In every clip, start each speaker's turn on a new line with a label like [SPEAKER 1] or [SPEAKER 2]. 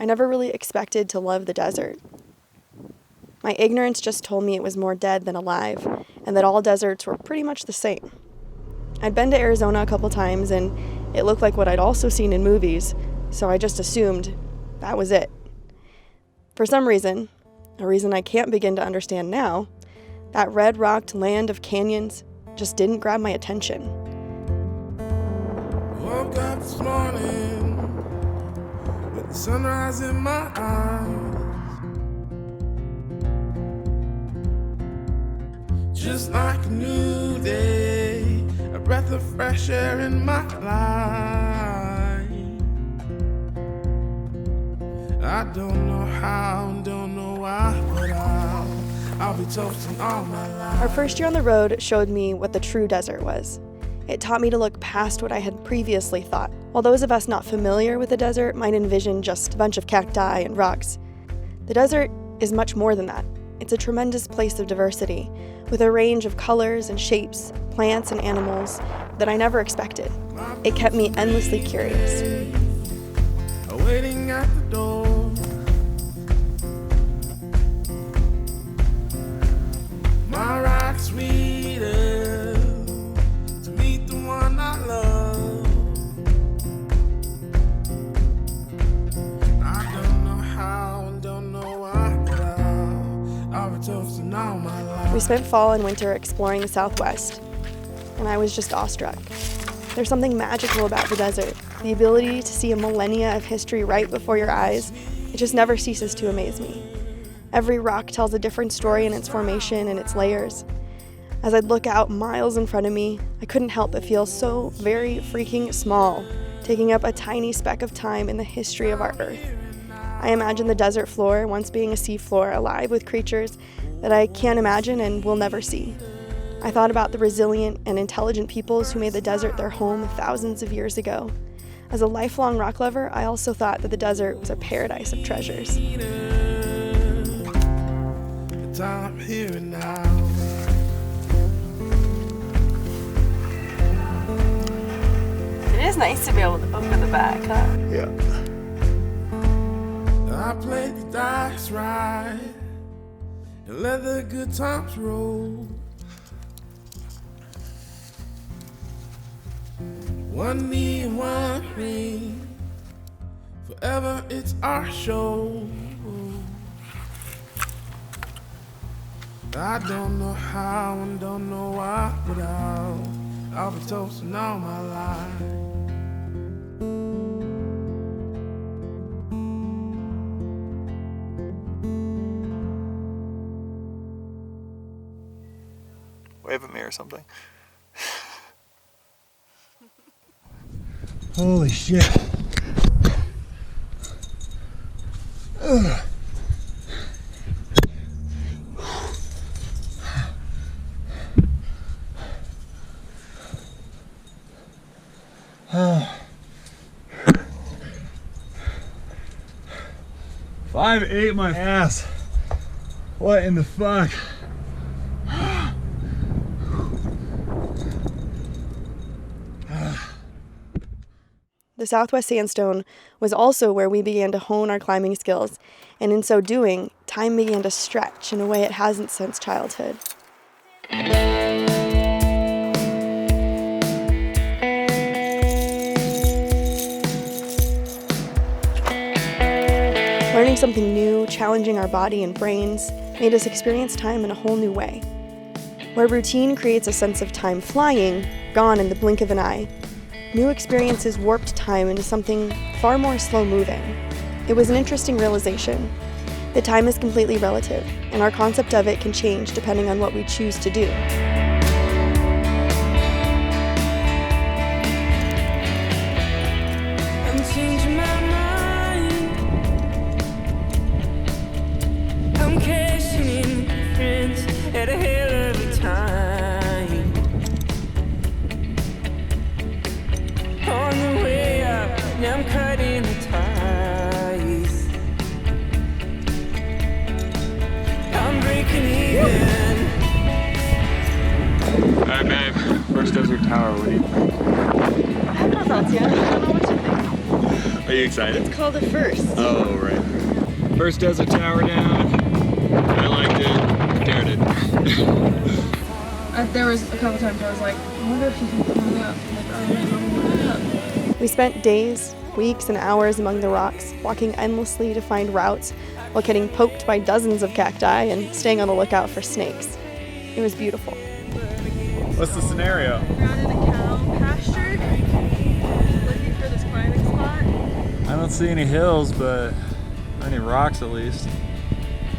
[SPEAKER 1] I never really expected to love the desert. My ignorance just told me it was more dead than alive, and that all deserts were pretty much the same. I'd been to Arizona a couple times, and it looked like what I'd also seen in movies, so I just assumed that was it. For some reason, a reason I can't begin to understand now, that red-rocked land of canyons just didn't grab my attention.
[SPEAKER 2] Woke up this morning with the sunrise in my eyes. Just like a new day, a breath of fresh air in my life. I don't know how, don't know why, but I'll be toasting all my life.
[SPEAKER 1] Our first year on the road showed me what the true desert was. It taught me to look past what I had previously thought. While those of us not familiar with the desert might envision just a bunch of cacti and rocks, the desert is much more than that. It's a tremendous place of diversity, with a range of colors and shapes, plants and animals that I never expected. It kept me endlessly curious.
[SPEAKER 2] Waiting at the door. My ride sweeter to meet the one I love. I don't know how, don't know why, but I'll be toasting all my life.
[SPEAKER 1] We spent fall and winter exploring the Southwest, and I was just awestruck. There's something magical about the desert. The ability to see a millennia of history right before your eyes, it just never ceases to amaze me. Every rock tells a different story in its formation and its layers. As I'd look out miles in front of me, I couldn't help but feel so very freaking small, taking up a tiny speck of time in the history of our Earth. I imagine the desert floor once being a seafloor alive with creatures that I can't imagine and will never see. I thought about the resilient and intelligent peoples who made the desert their home thousands of years ago. As a lifelong rock lover, I also thought that the desert was a paradise of treasures.
[SPEAKER 2] I'm here and now.
[SPEAKER 3] It is nice to be able to open the back, huh?
[SPEAKER 4] Yeah.
[SPEAKER 2] I played the dice right and let the good times roll. One knee and one ring, forever it's our show. I don't know how and don't know why, but I'll be toasting all my life.
[SPEAKER 4] Wave at me or something.
[SPEAKER 5] Holy shit. Ugh. 5'8" my ass. What in the fuck?
[SPEAKER 1] The Southwest Sandstone was also where we began to hone our climbing skills, and in so doing, time began to stretch in a way it hasn't since childhood. Learning something new, challenging our body and brains, made us experience time in a whole new way. Where routine creates a sense of time flying, gone in the blink of an eye, new experiences warped time into something far more slow-moving. It was an interesting realization that time is completely relative, and our concept of it can change depending on what we choose to do.
[SPEAKER 2] I'm changing my mind. I'm cashing in with friends at a hell of a time. On the way up, now I'm cutting the ties. I'm breaking even.
[SPEAKER 4] Alright, babe. First desert tower, what do you think?
[SPEAKER 3] I have no thoughts yet. I don't know what to think.
[SPEAKER 5] Are you excited?
[SPEAKER 1] It's called a first.
[SPEAKER 5] Oh, right. First desert tower down. I liked it. Darren didn't.
[SPEAKER 3] There was a couple times I was like, I wonder if she can climb up. Like, oh,
[SPEAKER 1] We spent days, weeks, and hours among the rocks, walking endlessly to find routes while getting poked by dozens of cacti and staying on the lookout for snakes. It was beautiful.
[SPEAKER 5] What's the scenario?
[SPEAKER 3] we're out in a cow pasture looking for this climbing spot.
[SPEAKER 5] I don't see any hills, but any rocks at least.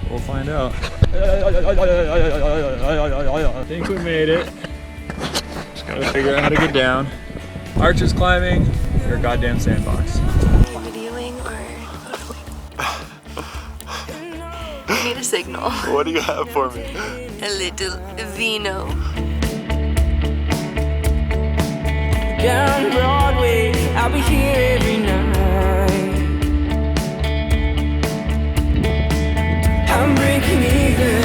[SPEAKER 5] We'll find out. I think we made it. Just gotta figure out how to get down. Archer's climbing, or a goddamn sandbox.
[SPEAKER 1] Videoing or... I need a signal.
[SPEAKER 4] What do you have for me?
[SPEAKER 1] A little vino.
[SPEAKER 6] Down Broadway, I'll be here every night. I'm breaking even.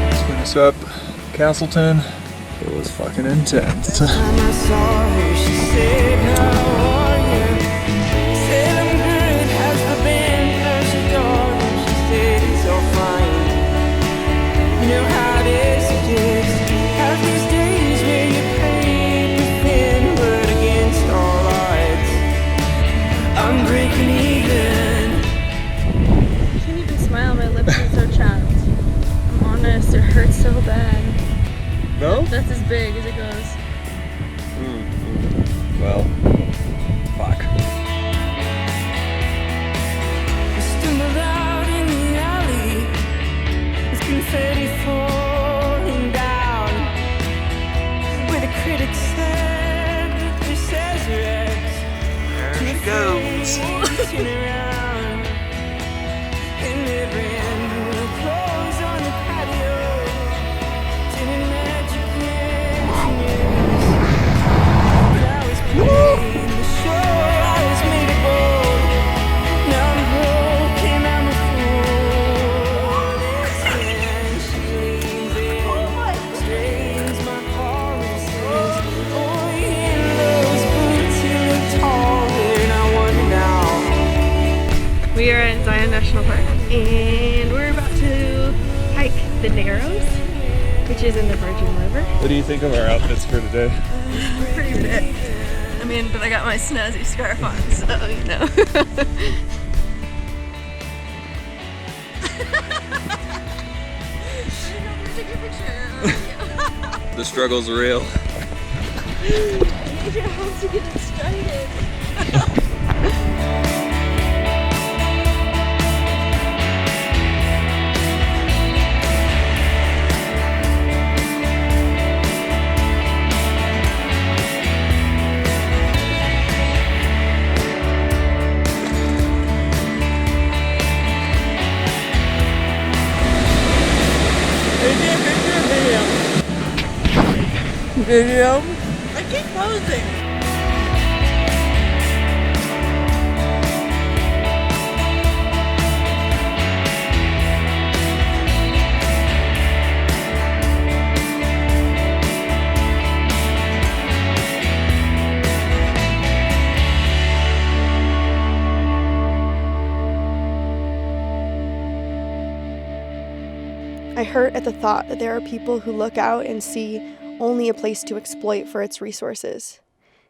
[SPEAKER 5] Let's finish up Castleton. It was fucking intense.
[SPEAKER 6] Time I saw her, she said, how are you? Said I'm good, how's the band? How's your dog? She said it's all fine. You know how this is. Have these days where you paid within, but against all odds, I'm breaking even.
[SPEAKER 3] I can't even smile, my lips are so chapped. I'm honest, it hurts so bad.
[SPEAKER 5] No?
[SPEAKER 3] That's as big as it goes.
[SPEAKER 5] Well, fuck.
[SPEAKER 6] I stumbled out in the alley with confetti falling down, where the critics said that this says Rex.
[SPEAKER 4] There she goes.
[SPEAKER 6] Turn around and there ran new clothes on the patio. Didn't magic engineers. But I was playing the show. I was made of gold. Now I'm broken. I'm a fool. And she leans in, straightens my policies. Oh, in those boots you look taller. And I wonder now.
[SPEAKER 3] We are in Zion National Park and we're about to hike the Narrows, which is in the Virgin River.
[SPEAKER 5] What do you think of our outfits for today?
[SPEAKER 3] Pretty ripped. I mean, but I got my snazzy scarf on, so you know.
[SPEAKER 5] The struggle's real.
[SPEAKER 3] I need your help to get it started.
[SPEAKER 6] Video? I keep posing.
[SPEAKER 1] I hurt at the thought that there are people who look out and see only a place to exploit for its resources.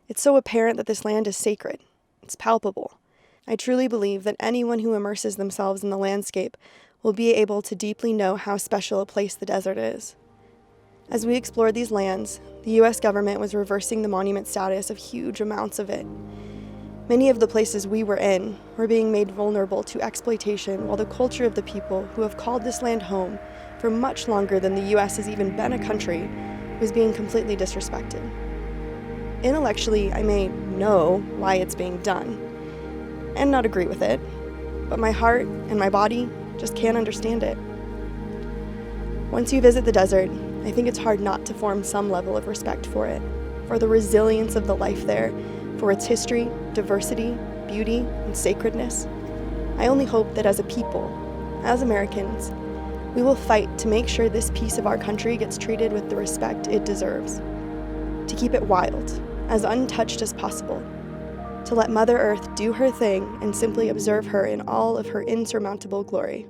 [SPEAKER 1] It's so apparent that this land is sacred. It's palpable. I truly believe that anyone who immerses themselves in the landscape will be able to deeply know how special a place the desert is. As we explored these lands, the U.S. government was reversing the monument status of huge amounts of it. Many of the places we were in were being made vulnerable to exploitation, while the culture of the people who have called this land home for much longer than the U.S. has even been a country was being completely disrespected. Intellectually, I may know why it's being done, and not agree with it, but my heart and my body just can't understand it. Once you visit the desert, I think it's hard not to form some level of respect for it, for the resilience of the life there, for its history, diversity, beauty, and sacredness. I only hope that as a people, as Americans, we will fight to make sure this piece of our country gets treated with the respect it deserves, to keep it wild, as untouched as possible, to let Mother Earth do her thing and simply observe her in all of her insurmountable glory.